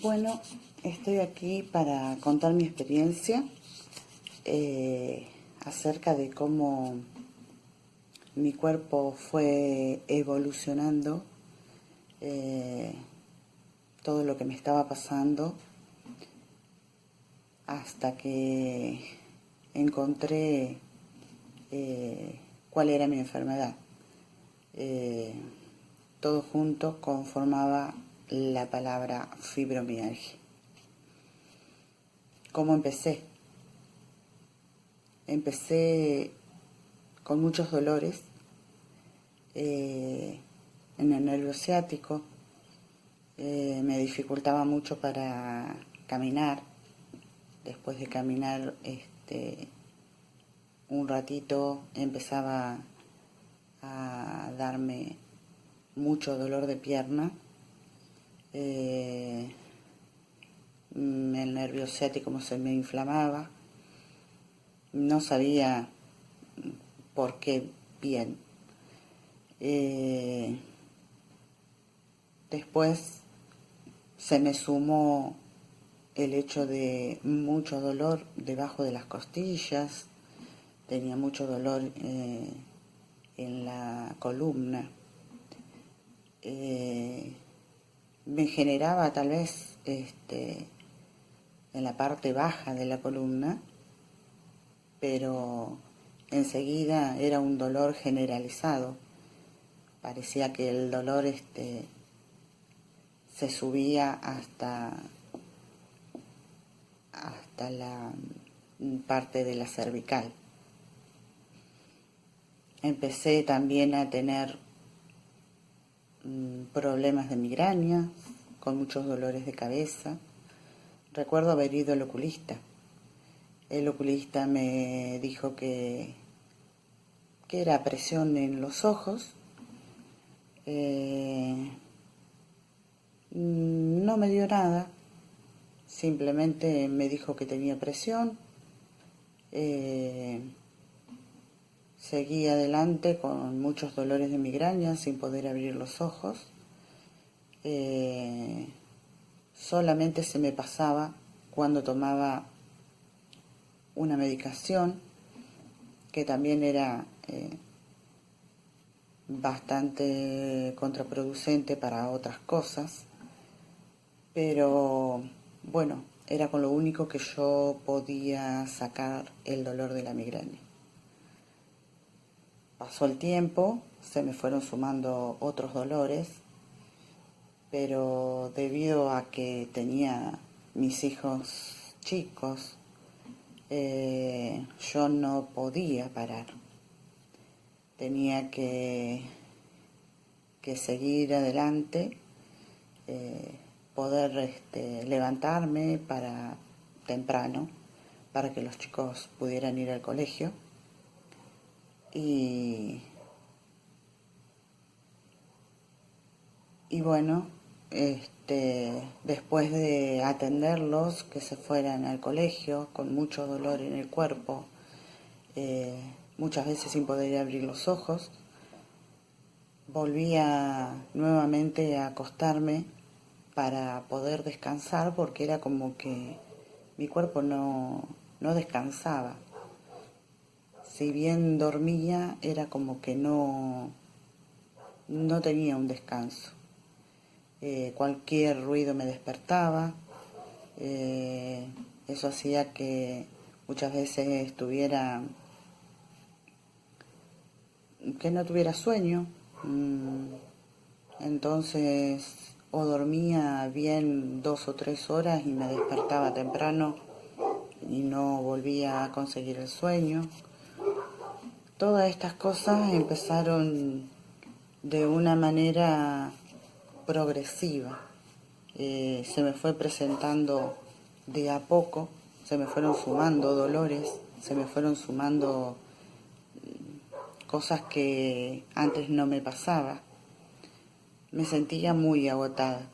Bueno, estoy aquí para contar mi experiencia acerca de cómo mi cuerpo fue evolucionando, eh, todo lo que me estaba pasando, hasta que encontré cuál era mi enfermedad. Eh, Todo junto conformaba la palabra fibromialgia. ¿Cómo empecé? Empecé con muchos dolores en el nervio ciático. Me dificultaba mucho para caminar. Después de caminar un ratito empezaba a darme mucho dolor de pierna. El nervio ciático se me inflamaba. No sabía por qué bien. Después se me sumó el hecho de mucho dolor debajo de las costillas. Tenía mucho dolor en la columna. Me generaba tal vez en la parte baja de la columna, pero enseguida era un dolor generalizado. Parecía que el dolor se subía hasta la parte de la cervical. Empecé también a tener problemas de migraña, con muchos dolores de cabeza. Recuerdo haber ido al oculista. El oculista me dijo que era presión en los ojos. No me dio nada, simplemente me dijo que tenía presión. Seguí adelante con muchos dolores de migraña sin poder abrir los ojos. Solamente se me pasaba cuando tomaba una medicación que también era bastante contraproducente para otras cosas, pero bueno, era con lo único que yo podía sacar el dolor de la migraña. Pasó el tiempo, se me fueron sumando otros dolores, pero debido a que tenía mis hijos chicos, yo no podía parar. Tenía que seguir adelante, poder levantarme para temprano, para que los chicos pudieran ir al colegio. Y bueno, después de atenderlos, que se fueran al colegio con mucho dolor en el cuerpo, muchas veces sin poder abrir los ojos, volvía nuevamente a acostarme para poder descansar, porque era como que mi cuerpo no descansaba. Si bien dormía, era como que no tenía un descanso. Cualquier ruido me despertaba. Eso hacía que muchas veces que no tuviera sueño. Entonces, o dormía bien 2 o 3 horas y me despertaba temprano y no volvía a conseguir el sueño. Todas estas cosas empezaron de una manera progresiva. Se me fue presentando de a poco, se me fueron sumando dolores, se me fueron sumando cosas que antes no me pasaba. Me sentía muy agotada.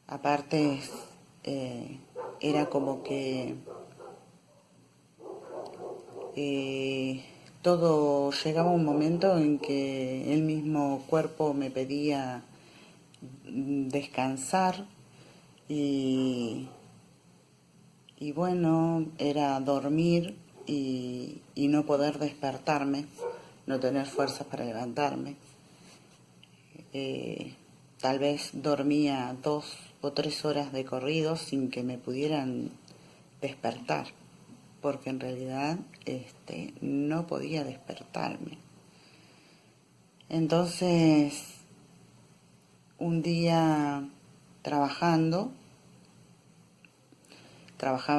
Aparte, era como que todo llegaba un momento en que el mismo cuerpo me pedía descansar, y bueno, era dormir y no poder despertarme, no tener fuerzas para levantarme. Tal vez dormía 2 o 3 horas de corrido sin que me pudieran despertar, porque en realidad no podía despertarme. Entonces, un día trabajaba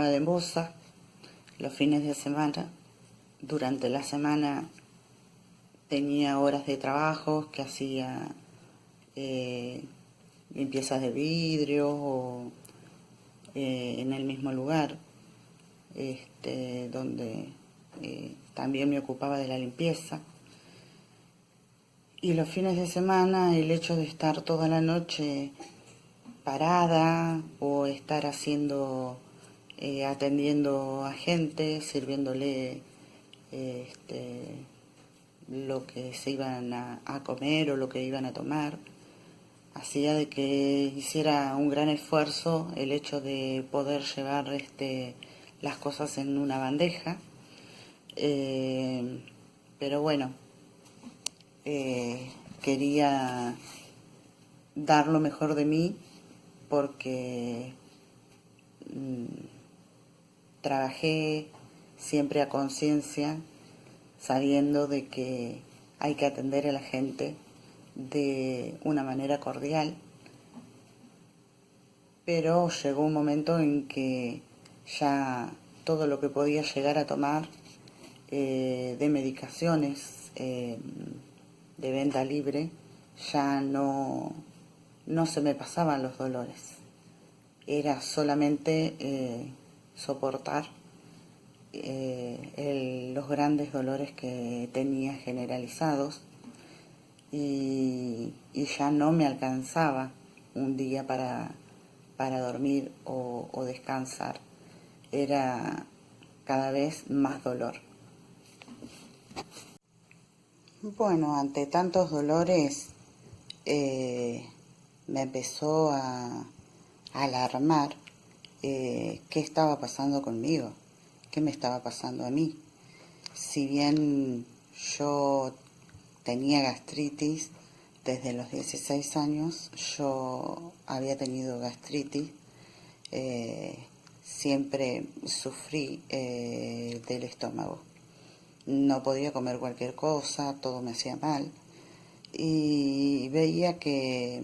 de moza los fines de semana. Durante la semana tenía horas de trabajo que hacía limpiezas de vidrio o en el mismo lugar, donde también me ocupaba de la limpieza. Y los fines de semana el hecho de estar toda la noche parada o estar atendiendo a gente, sirviéndole lo que se iban a comer o lo que iban a tomar, hacía de que hiciera un gran esfuerzo el hecho de poder llevar las cosas en una bandeja. Pero bueno, quería dar lo mejor de mí porque trabajé siempre a conciencia, sabiendo de que hay que atender a la gente de una manera cordial, pero llegó un momento en que ya todo lo que podía llegar a tomar de medicaciones de venta libre ya no se me pasaban los dolores. Era solamente soportar los grandes dolores que tenía generalizados y ya no me alcanzaba un día para dormir o descansar. Era cada vez más dolor. Bueno, ante tantos dolores me empezó a alarmar qué estaba pasando conmigo, qué me estaba pasando a mí. Si bien yo tenía gastritis desde los 16 años, yo había tenido gastritis, siempre sufrí del estómago. No podía comer cualquier cosa, todo me hacía mal y veía que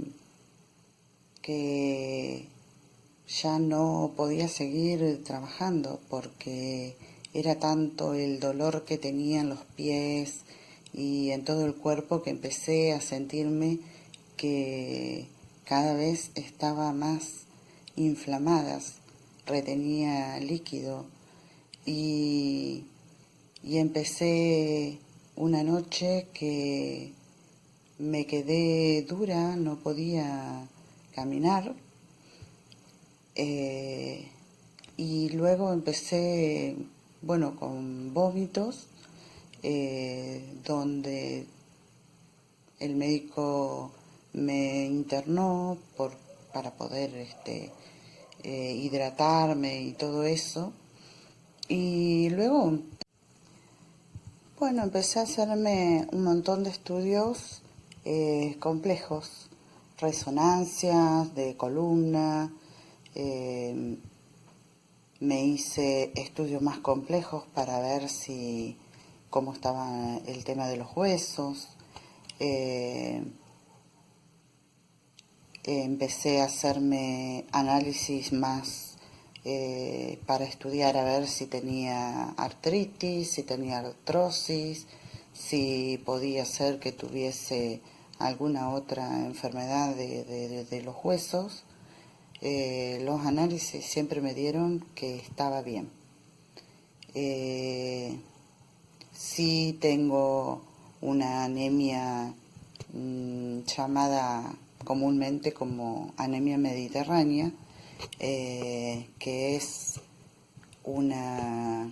ya no podía seguir trabajando porque era tanto el dolor que tenía en los pies y en todo el cuerpo que empecé a sentirme que cada vez estaba más inflamadas, retenía líquido y empecé una noche que me quedé dura, no podía caminar. Y luego empecé, con vómitos, donde el médico me internó para poder hidratarme y todo eso. Y luego, empecé a hacerme un montón de estudios complejos, resonancias de columna. Me hice estudios más complejos para ver cómo estaba el tema de los huesos. Empecé a hacerme análisis más para estudiar a ver si tenía artritis, si tenía artrosis, si podía ser que tuviese alguna otra enfermedad de los huesos. Los análisis siempre me dieron que estaba bien. Sí tengo una anemia llamada comúnmente como anemia mediterránea, que es una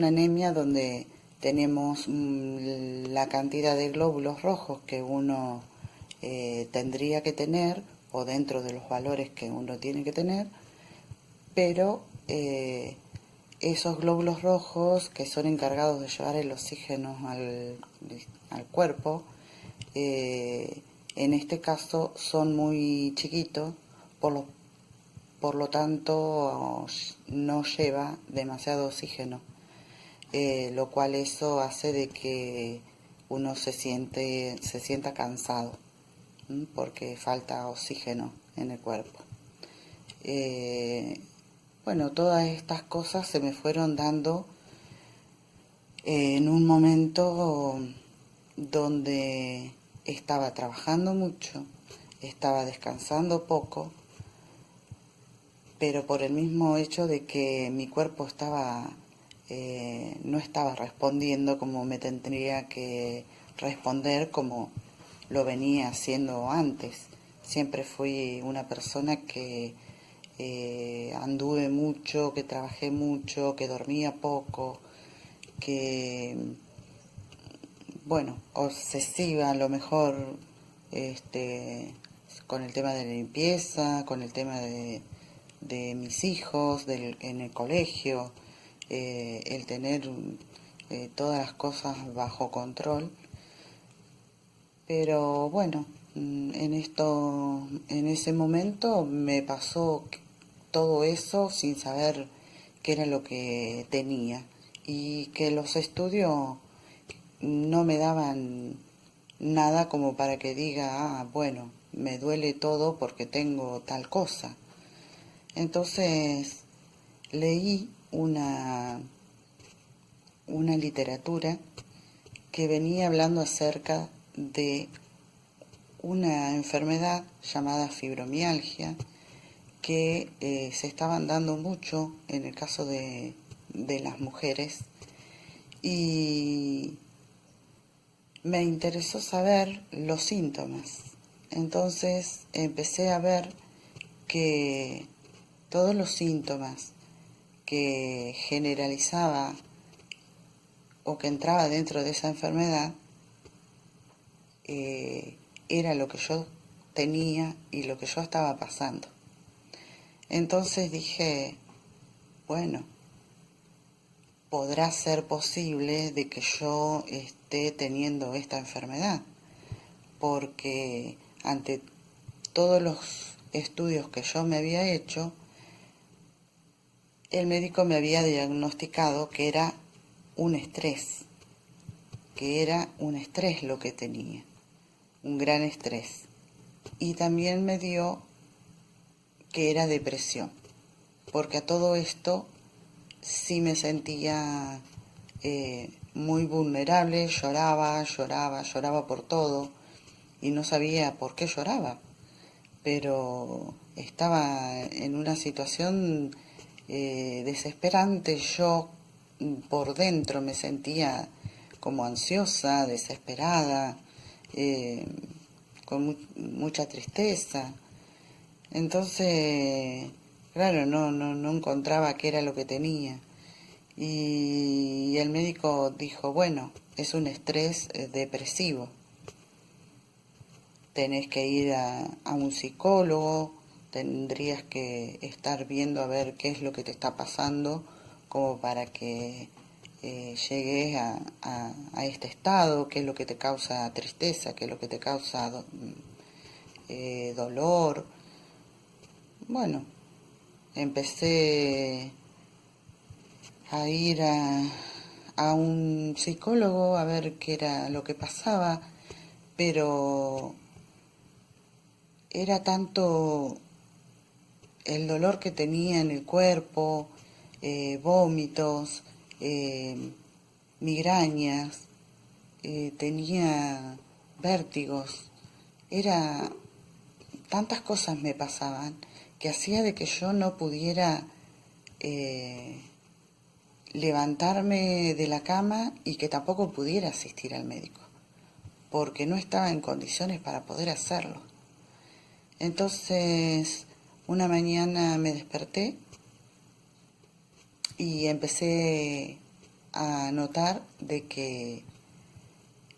anemia donde tenemos la cantidad de glóbulos rojos que uno tendría que tener o dentro de los valores que uno tiene que tener, pero esos glóbulos rojos que son encargados de llevar el oxígeno al cuerpo, en este caso son muy chiquitos, por lo tanto no lleva demasiado oxígeno, lo cual eso hace de que uno se sienta cansado, porque falta oxígeno en el cuerpo. Bueno, todas estas cosas se me fueron dando en un momento donde estaba trabajando mucho, estaba descansando poco, pero por el mismo hecho de que mi cuerpo no estaba respondiendo como me tendría que responder, como lo venía haciendo antes. Siempre fui una persona que anduve mucho, que trabajé mucho, que dormía poco, que, bueno, obsesiva a lo mejor, con el tema de la limpieza, con el tema de mis hijos, en el colegio, el tener todas las cosas bajo control. Pero bueno, en ese momento me pasó todo eso sin saber qué era lo que tenía, y que los estudios no me daban nada como para que diga, bueno, me duele todo porque tengo tal cosa. Entonces leí una literatura que venía hablando acerca de una enfermedad llamada fibromialgia, que se estaban dando mucho en el caso de las mujeres, y me interesó saber los síntomas. Entonces empecé a ver que todos los síntomas que generalizaba o que entraba dentro de esa enfermedad era lo que yo tenía y lo que yo estaba pasando. Entonces dije, bueno, podrá ser posible de que yo esté teniendo esta enfermedad, porque ante todos los estudios que yo me había hecho, el médico me había diagnosticado que era un estrés, lo que tenía, un gran estrés. Y también me dio que era depresión, porque a todo esto sí me sentía muy vulnerable, lloraba por todo y no sabía por qué lloraba, pero estaba en una situación desesperante. Yo por dentro me sentía como ansiosa, desesperada, con mucha tristeza. Entonces, claro, no encontraba qué era lo que tenía. Y el médico dijo, bueno, es un estrés depresivo. Tenés que ir a un psicólogo, tendrías que estar viendo a ver qué es lo que te está pasando, como para que llegues a este estado, qué es lo que te causa tristeza, qué es lo que te causa dolor. Bueno, empecé a ir a un psicólogo a ver qué era lo que pasaba, pero era tanto el dolor que tenía en el cuerpo, vómitos, migrañas, tenía vértigos, tantas cosas me pasaban que hacía de que yo no pudiera levantarme de la cama, y que tampoco pudiera asistir al médico, porque no estaba en condiciones para poder hacerlo. Entonces, una mañana me desperté y empecé a notar de que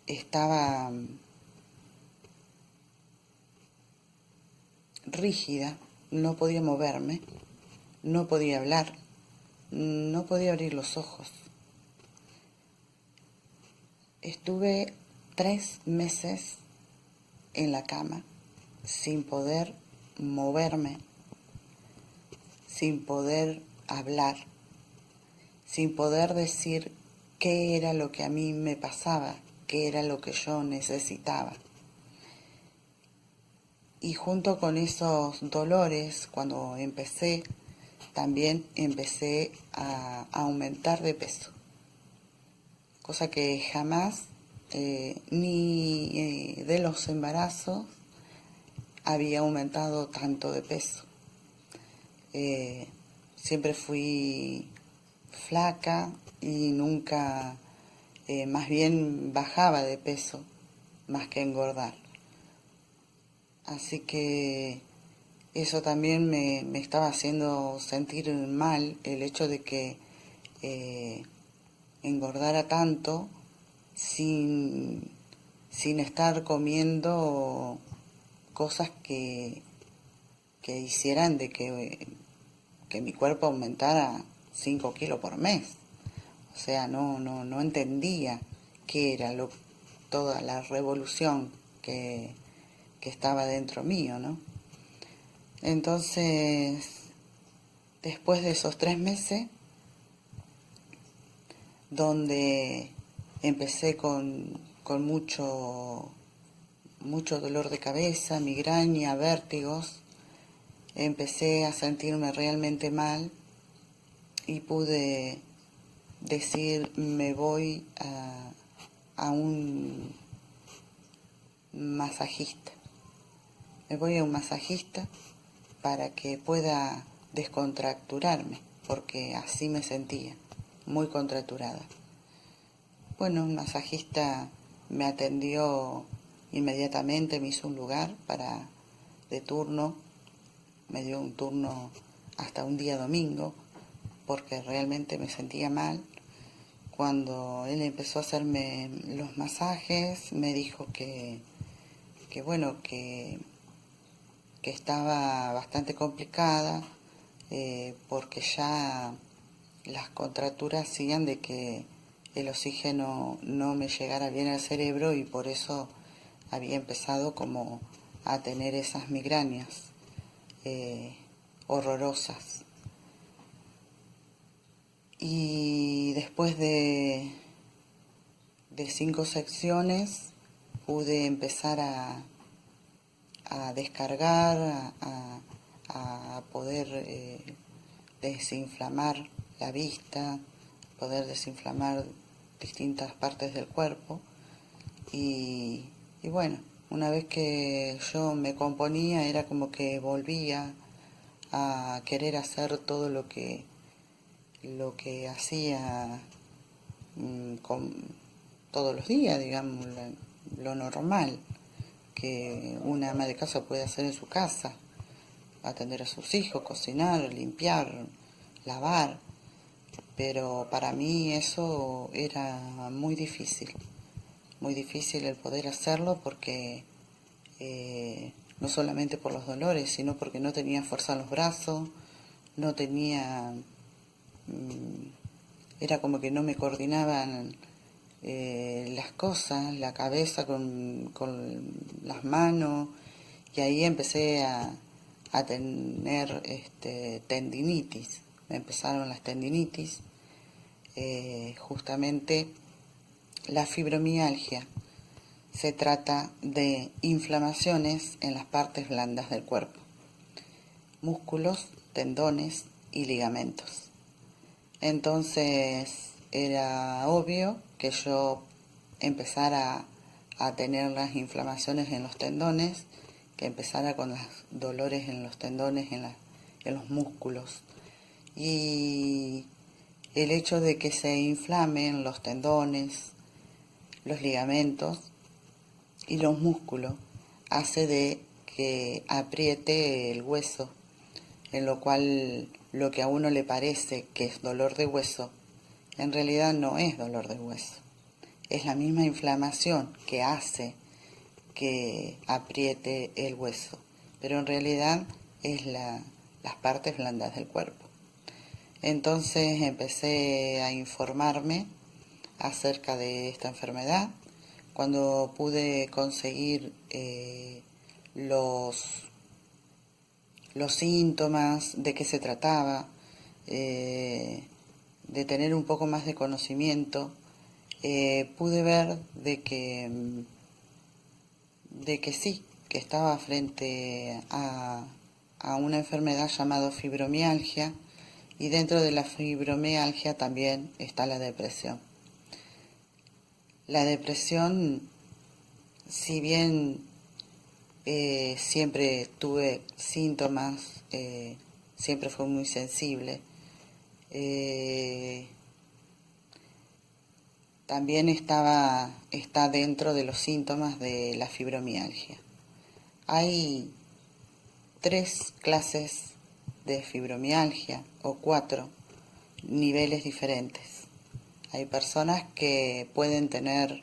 estaba rígida, no podía moverme, no podía hablar, no podía abrir los ojos. Estuve 3 meses en la cama sin poder moverme, sin poder hablar, sin poder decir qué era lo que a mí me pasaba, qué era lo que yo necesitaba. Y junto con esos dolores, cuando empecé, también empecé a aumentar de peso, cosa que jamás, ni de los embarazos, había aumentado tanto de peso. Siempre fui flaca y nunca, más bien bajaba de peso, más que engordar. Así que eso también me estaba haciendo sentir mal, el hecho de que engordara tanto sin estar comiendo cosas que hicieran de que mi cuerpo aumentara 5 kilos por mes. O sea, no entendía qué era toda la revolución que estaba dentro mío, ¿no? Entonces, después de esos 3 meses, donde empecé con mucho dolor de cabeza, migraña, vértigos, empecé a sentirme realmente mal y pude decir, me voy a un masajista. Me voy a un masajista para que pueda descontracturarme, porque así me sentía, muy contracturada. Bueno, un masajista me atendió inmediatamente, me hizo un lugar de turno, me dio un turno hasta un día domingo, porque realmente me sentía mal. Cuando él empezó a hacerme los masajes, me dijo que estaba bastante complicada, porque ya las contracturas hacían de que el oxígeno no me llegara bien al cerebro y por eso había empezado como a tener esas migrañas horrorosas. Y después de 5 secciones pude empezar a descargar, a poder desinflamar la vista, poder desinflamar distintas partes del cuerpo. Y bueno, una vez que yo me componía, era como que volvía a querer hacer todo lo que hacía todos los días, digamos, lo normal que una ama de casa puede hacer en su casa: atender a sus hijos, cocinar, limpiar, lavar. Pero para mí eso era muy difícil el poder hacerlo, porque no solamente por los dolores, sino porque no tenía fuerza en los brazos, no tenía, era como que no me coordinaban las cosas, la cabeza con las manos, y ahí empecé a tener tendinitis. Me empezaron las tendinitis, justamente la fibromialgia. Se trata de inflamaciones en las partes blandas del cuerpo, músculos, tendones y ligamentos. Entonces era obvio que yo empezara a tener las inflamaciones en los tendones, que empezara con los dolores en los tendones, en los músculos. Y el hecho de que se inflamen los tendones, los ligamentos y los músculos hace de que apriete el hueso, en lo cual lo que a uno le parece que es dolor de hueso, en realidad no es dolor de hueso. Es la misma inflamación que hace que apriete el hueso, pero en realidad es las partes blandas del cuerpo. Entonces empecé a informarme acerca de esta enfermedad. Cuando pude conseguir los síntomas, de qué se trataba, de tener un poco más de conocimiento, pude ver de que sí, que estaba frente a una enfermedad llamada fibromialgia, y dentro de la fibromialgia también está la depresión. La depresión, si bien siempre tuve síntomas, siempre fue muy sensible, también está dentro de los síntomas de la fibromialgia. Hay 3 clases de fibromialgia o 4 niveles diferentes. Hay personas que pueden tener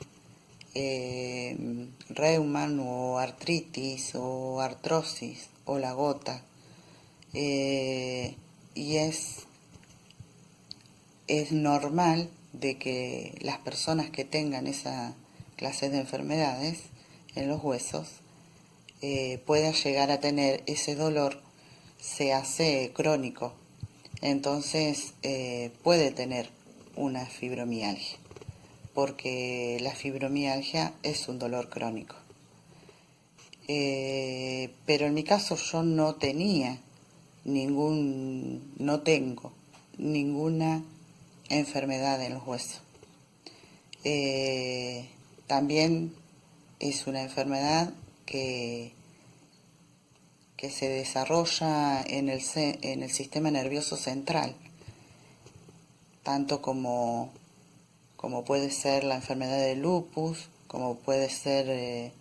reuma o artritis o artrosis o la gota, y es normal de que las personas que tengan esa clase de enfermedades en los huesos puedan llegar a tener ese dolor, se hace crónico, entonces puede tener una fibromialgia, porque la fibromialgia es un dolor crónico. Pero en mi caso yo no tengo ninguna enfermedad en los huesos. También es una enfermedad que se desarrolla en el sistema nervioso central, tanto como puede ser la enfermedad de lupus, como puede ser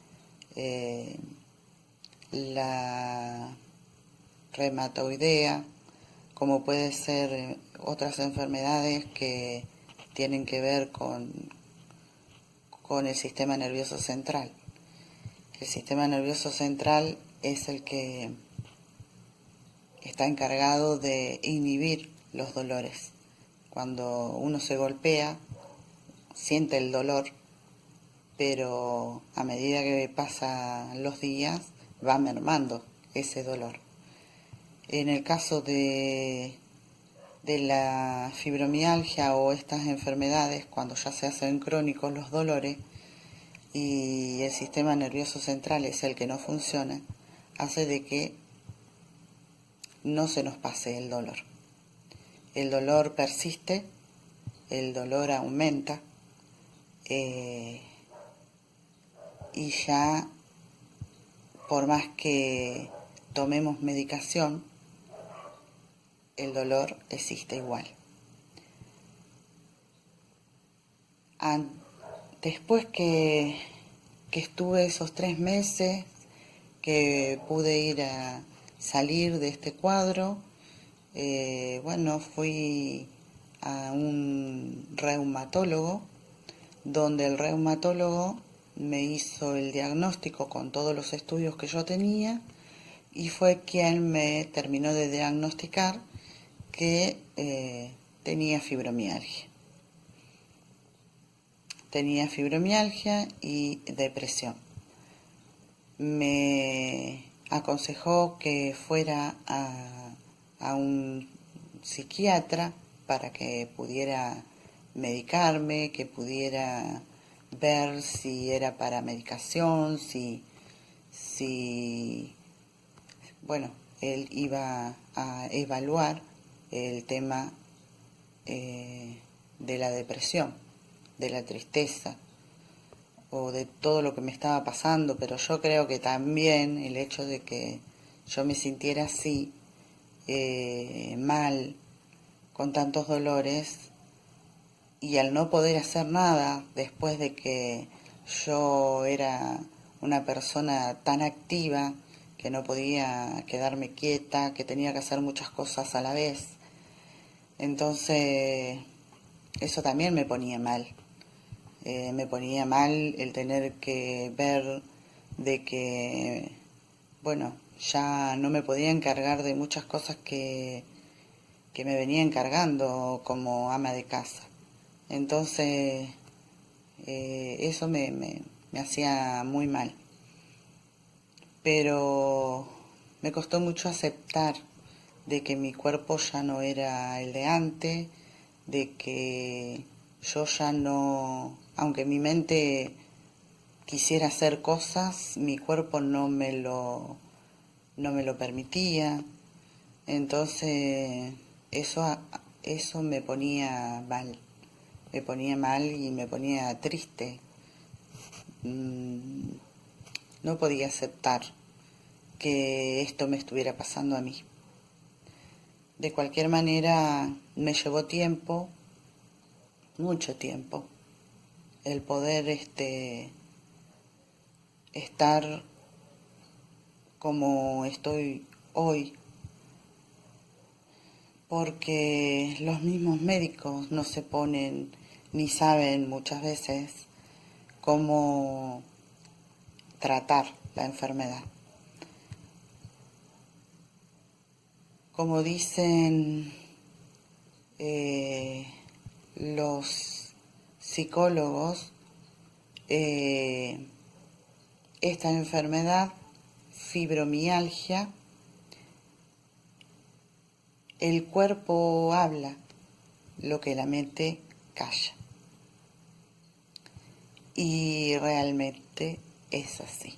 la reumatoidea, como puede ser otras enfermedades que tienen que ver con el sistema nervioso central. El sistema nervioso central es el que está encargado de inhibir los dolores. Cuando uno se golpea, siente el dolor, pero a medida que pasan los días va mermando ese dolor. En el caso de la fibromialgia o estas enfermedades, cuando ya se hacen crónicos los dolores y el sistema nervioso central es el que no funciona, hace de que no se nos pase el dolor. El dolor persiste, el dolor aumenta, y ya por más que tomemos medicación, el dolor existe igual. Después que estuve esos 3 meses, que pude ir a salir de este cuadro, fui a un reumatólogo, donde el reumatólogo me hizo el diagnóstico con todos los estudios que yo tenía, y fue quien me terminó de diagnosticar que tenía fibromialgia. Tenía fibromialgia y depresión. Me aconsejó que fuera a un psiquiatra para que pudiera medicarme, que pudiera ver si era para medicación, él iba a evaluar el tema de la depresión, de la tristeza o de todo lo que me estaba pasando, pero yo creo que también el hecho de que yo me sintiera así, mal, con tantos dolores, y al no poder hacer nada después de que yo era una persona tan activa, que no podía quedarme quieta, que tenía que hacer muchas cosas a la vez, entonces eso también me ponía mal. Me ponía mal el tener que ver de que bueno, ya no me podía encargar de muchas cosas que me venía encargando como ama de casa. Entonces, eso me hacía muy mal. Pero me costó mucho aceptar de que mi cuerpo ya no era el de antes, de que yo ya no, aunque mi mente quisiera hacer cosas, mi cuerpo no me lo permitía. Entonces, eso, eso me ponía mal y me ponía triste. Mm, No podía aceptar que esto me estuviera pasando a mí. De cualquier manera, me llevó tiempo, mucho tiempo, el poder estar como estoy hoy, porque los mismos médicos no se ponen ni saben muchas veces cómo tratar la enfermedad. Como dicen los psicólogos, esta enfermedad, fibromialgia, el cuerpo habla lo que la mente calla. Y realmente es así.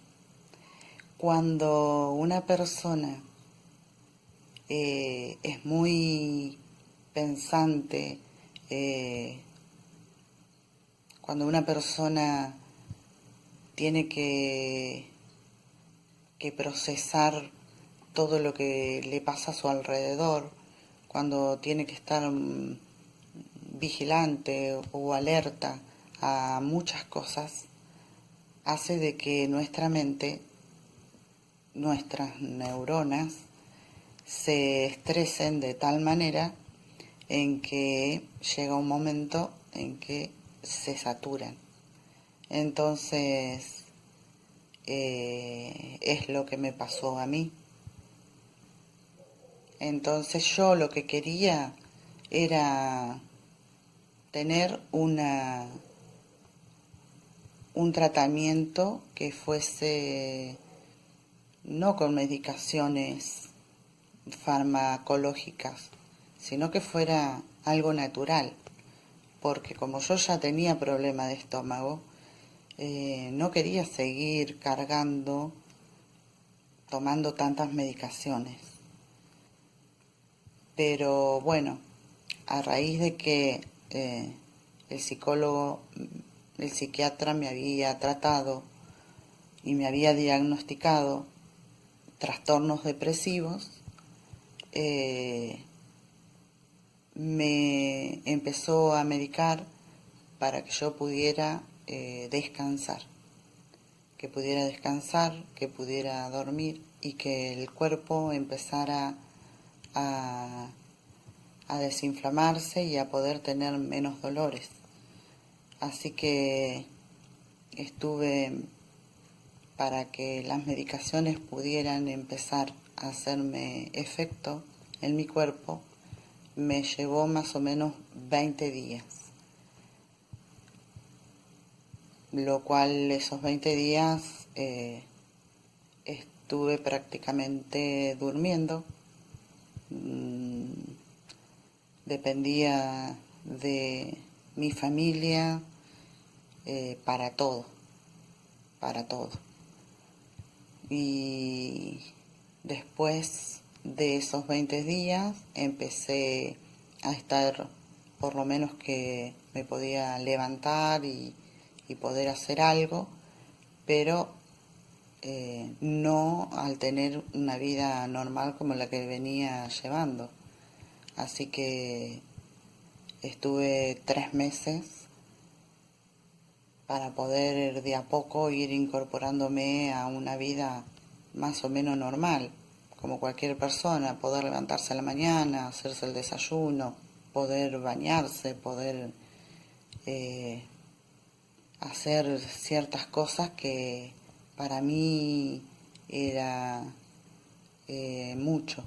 Cuando una persona es muy pensante, cuando una persona tiene que procesar todo lo que le pasa a su alrededor, cuando tiene que estar vigilante o alerta a muchas cosas, hace de que nuestra mente, nuestras neuronas, se estresen de tal manera en que llega un momento en que se saturan. Entonces, es lo que me pasó a mí. Entonces yo lo que quería era tener un tratamiento que fuese no con medicaciones farmacológicas, sino que fuera algo natural, porque como yo ya tenía problema de estómago, no quería seguir cargando, tomando tantas medicaciones. Pero bueno, a raíz de que el psicólogo, el psiquiatra me había tratado y me había diagnosticado trastornos depresivos, me empezó a medicar para que yo pudiera descansar, que pudiera dormir y que el cuerpo empezara a, a desinflamarse y a poder tener menos dolores. Así que estuve para que las medicaciones pudieran empezar a hacerme efecto en mi cuerpo, me llevó más o menos 20 días, lo cual esos 20 días estuve prácticamente durmiendo. Dependía de mi familia para todo, para todo. Y después de esos 20 días empecé a estar, por lo menos que me podía levantar y poder hacer algo, pero no al tener una vida normal como la que venía llevando. Así que estuve 3 meses para poder de a poco ir incorporándome a una vida más o menos normal, como cualquier persona, poder levantarse a la mañana, hacerse el desayuno, poder bañarse, poder hacer ciertas cosas que para mí era mucho.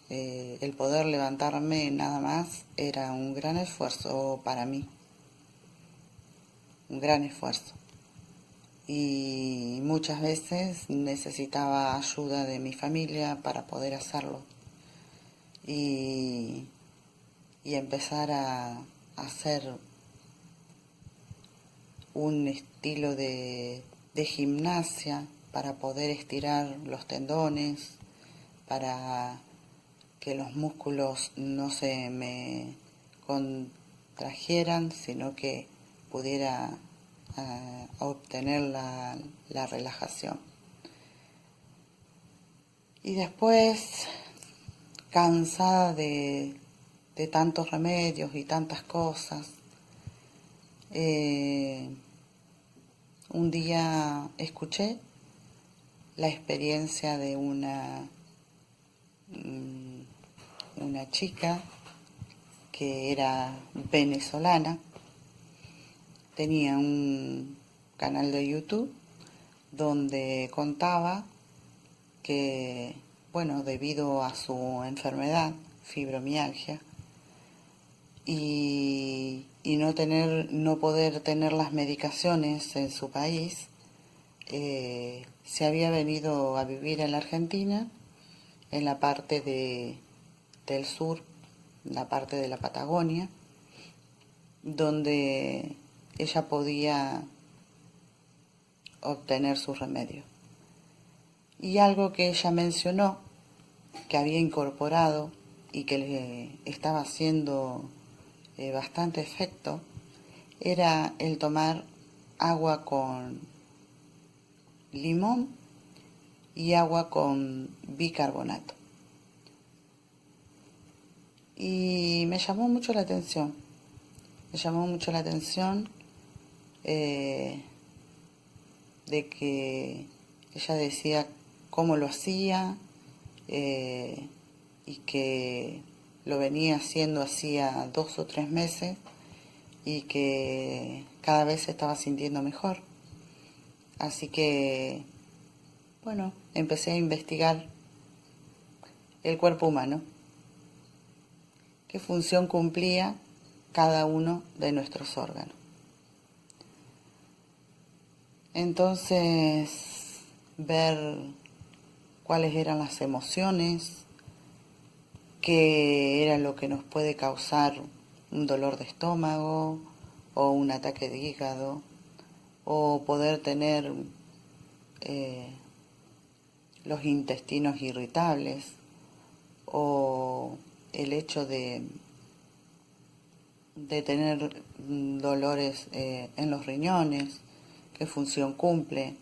El poder levantarme nada más era un gran esfuerzo para mí, un gran esfuerzo. Y muchas veces necesitaba ayuda de mi familia para poder hacerlo y empezar a hacer un estilo de gimnasia para poder estirar los tendones, para que los músculos no se me contrajeran, sino que pudiera obtener la relajación. Y después, cansada de tantos remedios y tantas cosas, un día escuché la experiencia de una chica que era venezolana, tenía un canal de YouTube donde contaba que, bueno, debido a su enfermedad, fibromialgia, y no poder tener las medicaciones en su país, se había venido a vivir en la Argentina, en la parte del sur, la parte de la Patagonia, donde ella podía obtener su remedio. Y algo que ella mencionó, que había incorporado y que le estaba haciendo bastante efecto, era el tomar agua con limón y agua con bicarbonato. Y me llamó mucho la atención, de que ella decía cómo lo hacía y que lo venía haciendo hacía 2 o 3 meses y que cada vez se estaba sintiendo mejor. Así que, bueno, empecé a investigar el cuerpo humano, qué función cumplía cada uno de nuestros órganos. Entonces, ver cuáles eran las emociones, qué era lo que nos puede causar un dolor de estómago o un ataque de hígado, o poder tener los intestinos irritables, o el hecho de tener dolores en los riñones, qué función cumple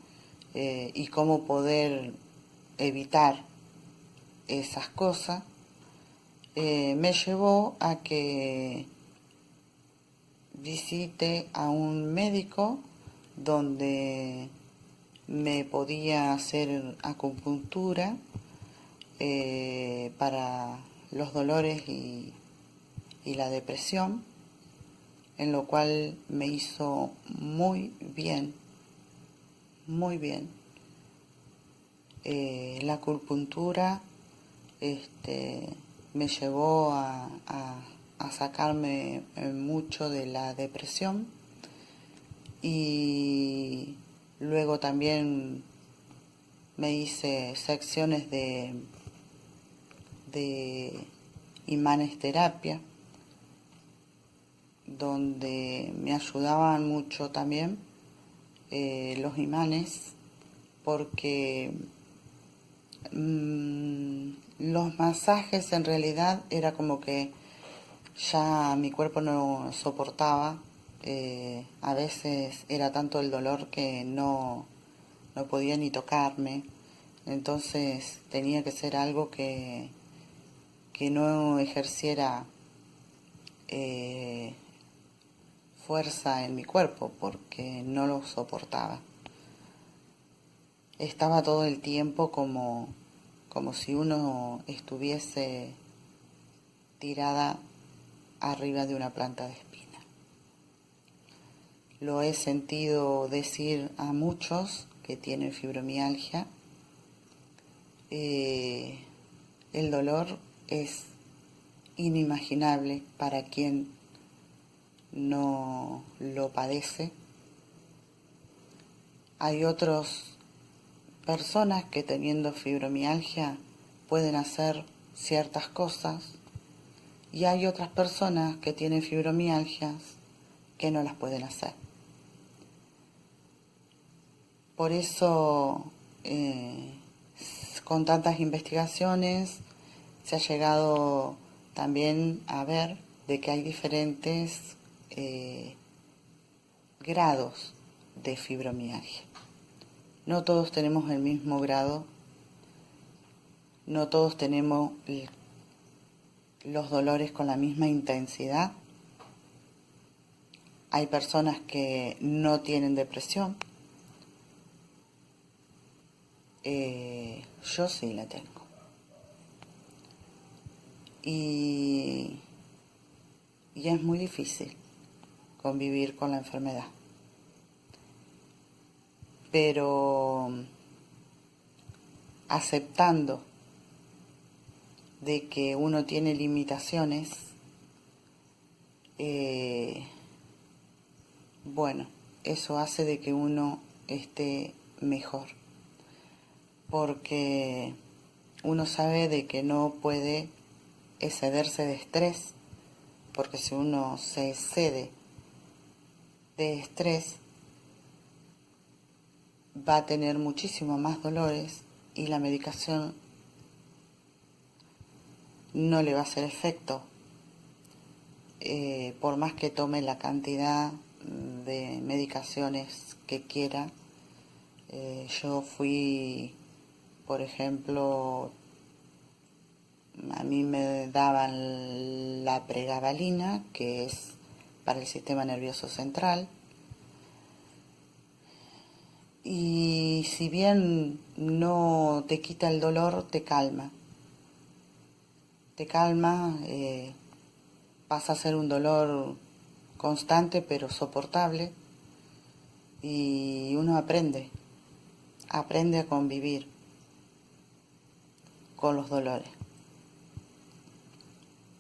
y cómo poder evitar esas cosas, me llevó a que visite a un médico donde me podía hacer acupuntura para los dolores y la depresión, en lo cual me hizo muy bien, muy bien. La acupuntura me llevó a sacarme mucho de la depresión, y luego también me hice secciones de imanes terapia, donde me ayudaban mucho también los imanes, porque los masajes en realidad era como que ya mi cuerpo no soportaba, a veces era tanto el dolor que no podía ni tocarme, entonces tenía que ser algo que no ejerciera fuerza en mi cuerpo, porque no lo soportaba. Estaba todo el tiempo como si uno estuviese tirada arriba de una planta de espina. Lo he sentido decir a muchos que tienen fibromialgia el dolor es inimaginable para quien no lo padece. Hay otras personas que teniendo fibromialgia pueden hacer ciertas cosas y hay otras personas que tienen fibromialgias que no las pueden hacer. Por eso, con tantas investigaciones, se ha llegado también a ver de que hay diferentes grados de fibromialgia. No todos tenemos el mismo grado, no todos tenemos los dolores con la misma intensidad. Hay personas que no tienen depresión. Yo sí la tengo. Y es muy difícil convivir con la enfermedad. Pero aceptando de que uno tiene limitaciones, bueno, eso hace de que uno esté mejor. Porque uno sabe de que no puede excederse de estrés, porque si uno se excede de estrés, va a tener muchísimo más dolores y la medicación no le va a hacer efecto. Por más que tome la cantidad de medicaciones que quiera. Yo fui, por ejemplo, a mí me daban la pregabalina, que es para el sistema nervioso central, y si bien no te quita el dolor, te calma. Pasa a ser un dolor constante pero soportable, y uno aprende a convivir con los dolores.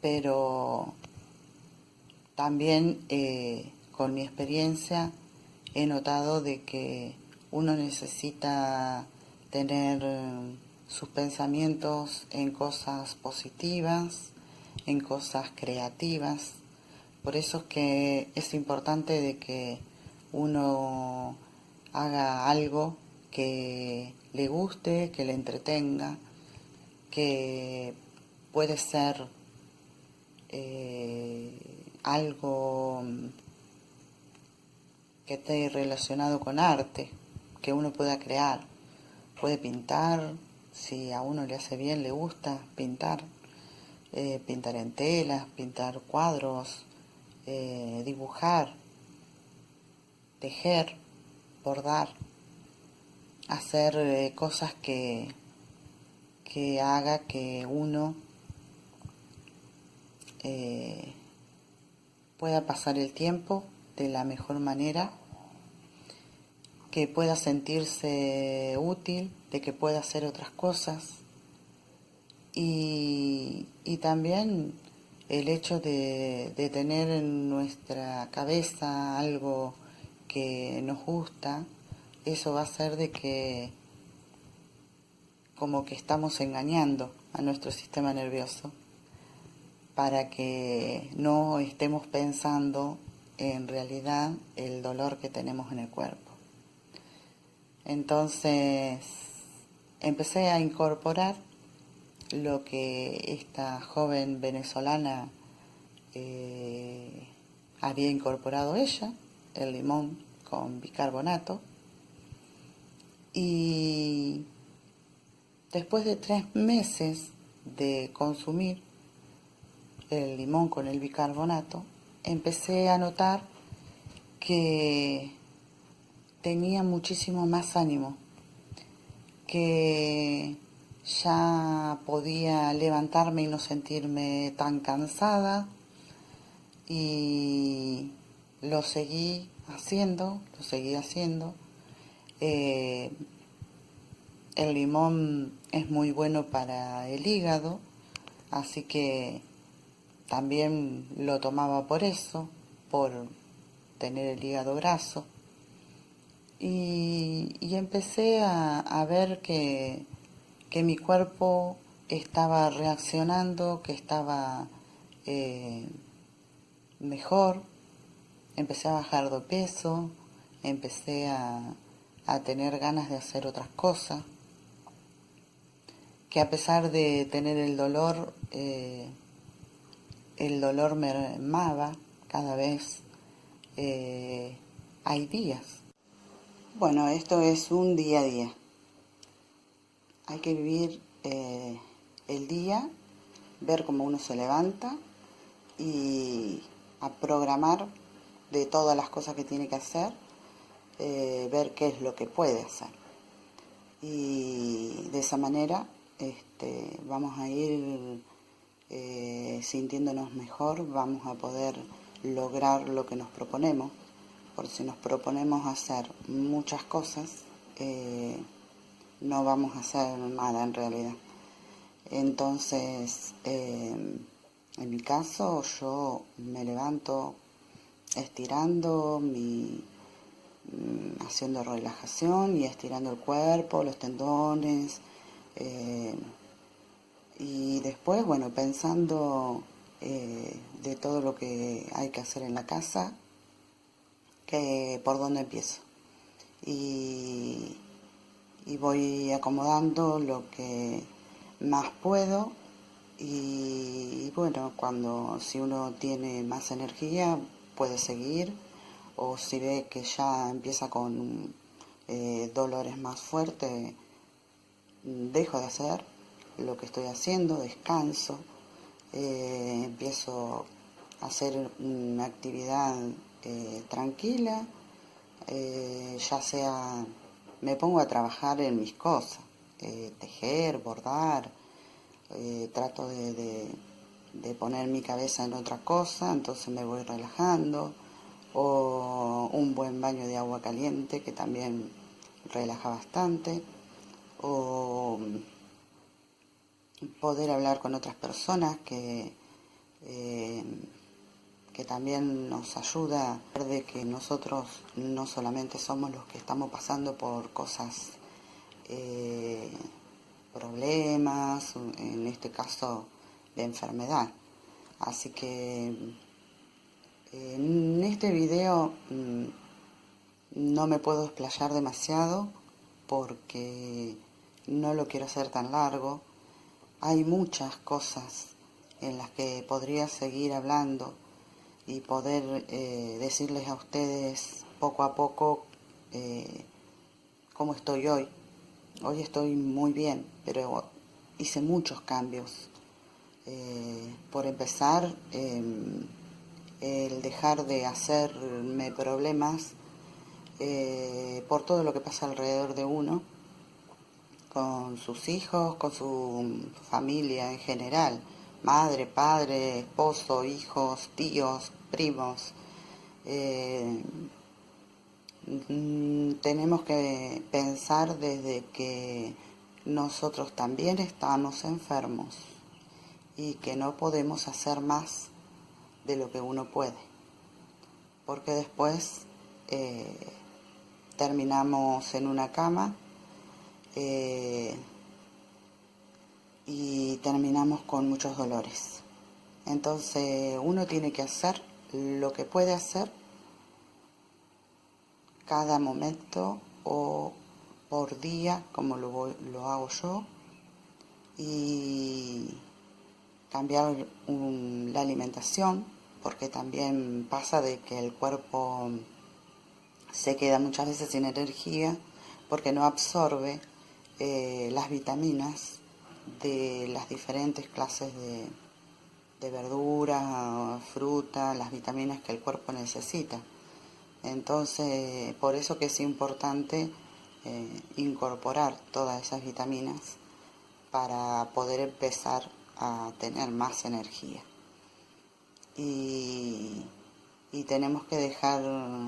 Pero también con mi experiencia he notado de que uno necesita tener sus pensamientos en cosas positivas, en cosas creativas. Por eso es que es importante de que uno haga algo que le guste, que le entretenga, que puede ser algo que esté relacionado con arte, que uno pueda crear. Puede pintar, si a uno le hace bien, le gusta pintar, pintar en telas, pintar cuadros, dibujar, tejer, bordar, hacer cosas que haga que uno pueda pasar el tiempo de la mejor manera, que pueda sentirse útil, de que pueda hacer otras cosas, y también el hecho de tener en nuestra cabeza algo que nos gusta, eso va a hacer de que como que estamos engañando a nuestro sistema nervioso para que no estemos pensando en realidad el dolor que tenemos en el cuerpo. Entonces empecé a incorporar lo que esta joven venezolana había incorporado ella, el limón con bicarbonato, y después de 3 meses de consumir el limón con el bicarbonato, empecé a notar que tenía muchísimo más ánimo, que ya podía levantarme y no sentirme tan cansada, y lo seguí haciendo. el limón es muy bueno para el hígado, así que también lo tomaba por eso, por tener el hígado graso. Y empecé a ver que mi cuerpo estaba reaccionando, que estaba mejor. Empecé a bajar de peso, empecé a tener ganas de hacer otras cosas, que a pesar de tener el dolor mermaba cada vez. Hay días. Bueno, esto es un día a día. Hay que vivir el día, ver cómo uno se levanta y a programar de todas las cosas que tiene que hacer, ver qué es lo que puede hacer. Y de esa manera vamos a ir sintiéndonos mejor, vamos a poder lograr lo que nos proponemos, porque si nos proponemos hacer muchas cosas, no vamos a hacer nada en realidad. Entonces, en mi caso, yo me levanto estirando, haciendo relajación y estirando el cuerpo, los tendones, y después, bueno, pensando de todo lo que hay que hacer en la casa, que por dónde empiezo. Y voy acomodando lo que más puedo y bueno, si uno tiene más energía puede seguir, o si ve que ya empieza con dolores más fuertes, dejo de hacer lo que estoy haciendo, descanso, empiezo a hacer una actividad tranquila, ya sea me pongo a trabajar en mis cosas, tejer, bordar, trato de poner mi cabeza en otra cosa, entonces me voy relajando, o un buen baño de agua caliente que también relaja bastante, o poder hablar con otras personas que también nos ayuda a ver de que nosotros no solamente somos los que estamos pasando por cosas, problemas, en este caso de enfermedad. Así que en este video no me puedo explayar demasiado porque no lo quiero hacer tan largo. Hay muchas cosas en las que podría seguir hablando y poder decirles a ustedes poco a poco cómo estoy hoy. Hoy estoy muy bien, pero hice muchos cambios. Por empezar, el dejar de hacerme problemas por todo lo que pasa alrededor de uno, con sus hijos, con su familia en general, madre, padre, esposo, hijos, tíos, primos. Tenemos que pensar desde que nosotros también estamos enfermos y que no podemos hacer más de lo que uno puede, porque después terminamos en una cama y terminamos con muchos dolores. Entonces uno tiene que hacer lo que puede hacer cada momento o por día, como lo hago yo, y cambiar la alimentación, porque también pasa de que el cuerpo se queda muchas veces sin energía porque no absorbe las vitaminas de las diferentes clases de verduras, fruta, las vitaminas que el cuerpo necesita. Entonces, por eso que es importante incorporar todas esas vitaminas para poder empezar a tener más energía. Y tenemos que dejar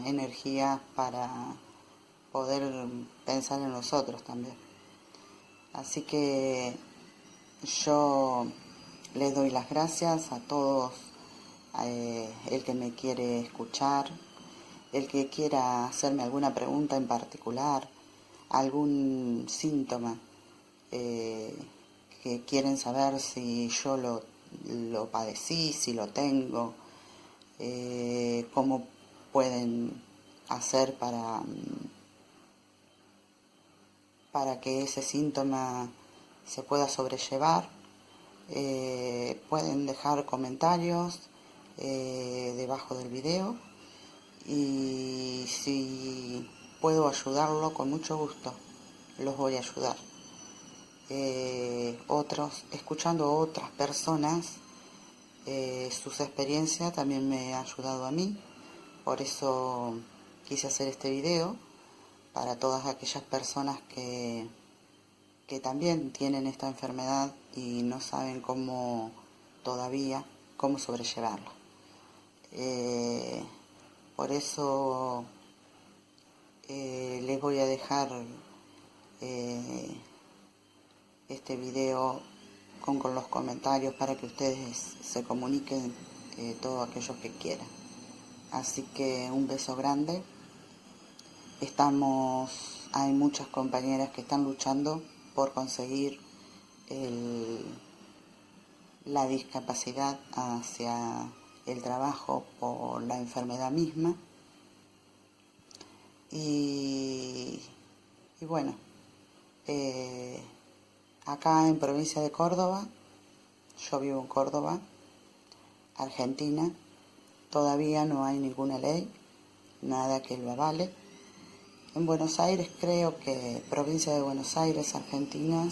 energía para poder pensar en nosotros también. Así que yo les doy las gracias a todos, el que me quiere escuchar, el que quiera hacerme alguna pregunta en particular, algún síntoma, que quieren saber si yo lo padecí, si lo tengo, cómo pueden hacer para que ese síntoma se pueda sobrellevar. Pueden dejar comentarios debajo del video, y si puedo ayudarlo, con mucho gusto los voy a ayudar. Escuchando a otras personas, sus experiencias también me ha ayudado a mí. Por eso quise hacer este video, para todas aquellas personas que también tienen esta enfermedad y no saben todavía cómo sobrellevarla. Por eso les voy a dejar este video con los comentarios, para que ustedes se comuniquen, todos aquellos que quieran. Así que un beso grande. Hay muchas compañeras que están luchando por conseguir la discapacidad hacia el trabajo por la enfermedad misma. Y bueno, acá en provincia de Córdoba, yo vivo en Córdoba, Argentina, todavía no hay ninguna ley, nada que lo avale. En Buenos Aires, provincia de Buenos Aires, Argentina,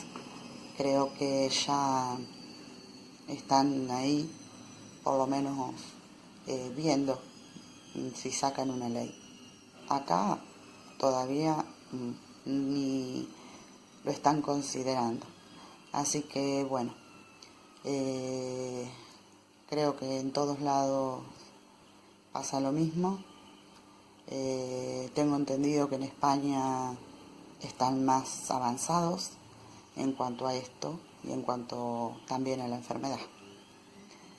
creo que ya están ahí, por lo menos viendo si sacan una ley. Acá todavía ni lo están considerando. Así que bueno, creo que en todos lados pasa lo mismo. Tengo entendido que en España están más avanzados en cuanto a esto y en cuanto también a la enfermedad.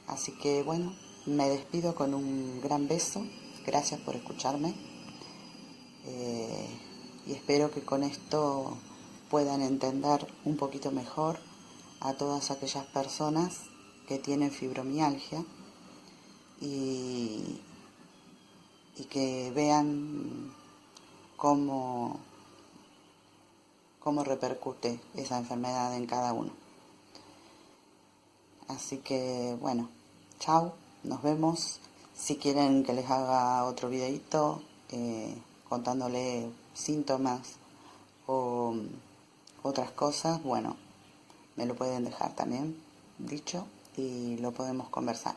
Así que bueno, me despido con un gran beso. Gracias por escucharme, y espero que con esto puedan entender un poquito mejor a todas aquellas personas que tienen fibromialgia, y que vean cómo repercute esa enfermedad en cada uno. Así que bueno, chao, nos vemos. Si quieren que les haga otro videito contándole síntomas o otras cosas, bueno, me lo pueden dejar también dicho, y lo podemos conversar.